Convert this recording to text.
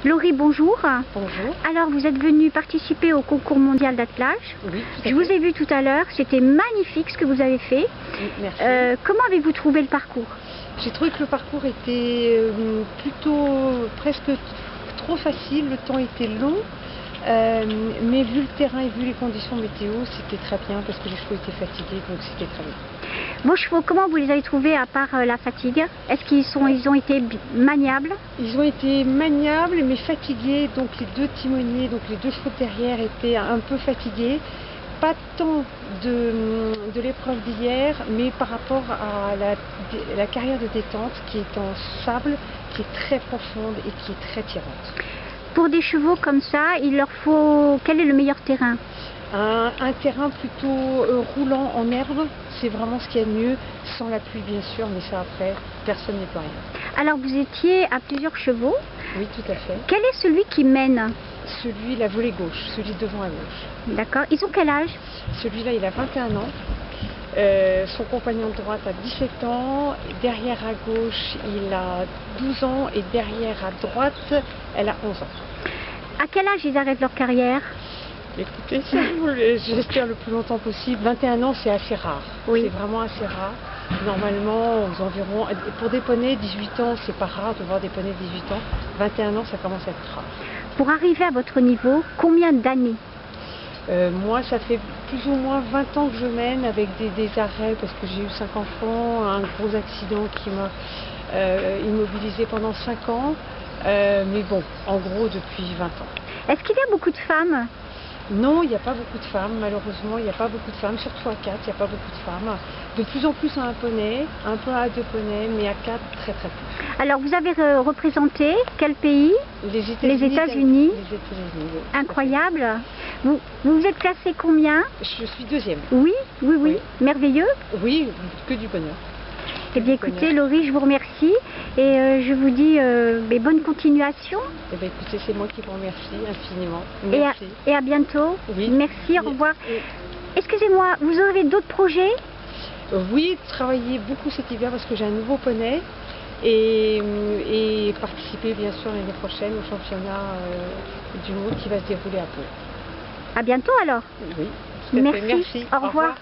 Laurie, bonjour. Bonjour. Alors, vous êtes venue participer au concours mondial d'attelage. Oui, tout à Je vous fait. ai vu tout à l'heure, c'était magnifique ce que vous avez fait. Oui, merci. Comment avez-vous trouvé le parcours? J'ai trouvé que le parcours était plutôt presque trop facile, le temps était long, mais vu le terrain et vu les conditions météo, c'était très bien parce que les chevaux étaient fatigués, donc c'était très bien. Vos chevaux, comment vous les avez trouvés à part la fatigue? Est-ce ils ont été maniables? Ils ont été maniables mais fatigués, donc les deux timoniers, donc les deux chevaux derrière étaient un peu fatigués. Pas tant de l'épreuve d'hier, mais par rapport à la carrière de détente qui est en sable, qui est très profonde et qui est très tirante. Pour des chevaux comme ça, il leur faut... Quel est le meilleur terrain? Un terrain plutôt roulant en herbe, c'est vraiment ce qu'il y a de mieux, sans la pluie bien sûr, mais ça après, personne n'y peut rien. Alors vous étiez à plusieurs chevaux. Oui, tout à fait. Quel est celui qui mène? Celui, la volée gauche, celui devant à gauche. D'accord. Ils ont quel âge? Celui-là, il a 21 ans. Son compagnon de droite a 17 ans. Derrière à gauche, il a 12 ans. Et derrière à droite, elle a 11 ans. À quel âge ils arrêtent leur carrière? Écoutez, j'espère le plus longtemps possible. 21 ans, c'est assez rare. Oui. C'est vraiment assez rare. Normalement, aux environs, pour des poneys, 18 ans, c'est pas rare de voir des poneys de 18 ans. 21 ans, ça commence à être rare. Pour arriver à votre niveau, combien d'années? Moi, ça fait plus ou moins 20 ans que je mène avec des arrêts parce que j'ai eu 5 enfants, un gros accident qui m'a immobilisée pendant 5 ans. Mais bon, en gros, depuis 20 ans. Est-ce qu'il y a beaucoup de femmes? Non, il n'y a pas beaucoup de femmes, malheureusement, il n'y a pas beaucoup de femmes, surtout à 4, il n'y a pas beaucoup de femmes. De plus en plus à un poney, un peu à 2 poneys, mais à 4, très très peu. Alors, vous avez représenté quel pays? Les États-Unis. Les États-Unis, oui. Incroyable. Vous vous êtes classé combien? Je suis deuxième. Oui. Oui. Merveilleux. Oui, que du bonheur. Eh bien, écoutez, Laurie, je vous remercie et je vous dis bonne continuation. Eh bien, écoutez, c'est moi qui vous remercie infiniment. Merci. Et à bientôt. Oui. Merci, au revoir. Oui. Excusez-moi, vous avez d'autres projets? Oui, travailler beaucoup cet hiver parce que j'ai un nouveau poney et participer bien sûr l'année prochaine au championnat du monde qui va se dérouler à Pau. À bientôt alors. Oui, tout à fait. Merci. Merci. Au revoir.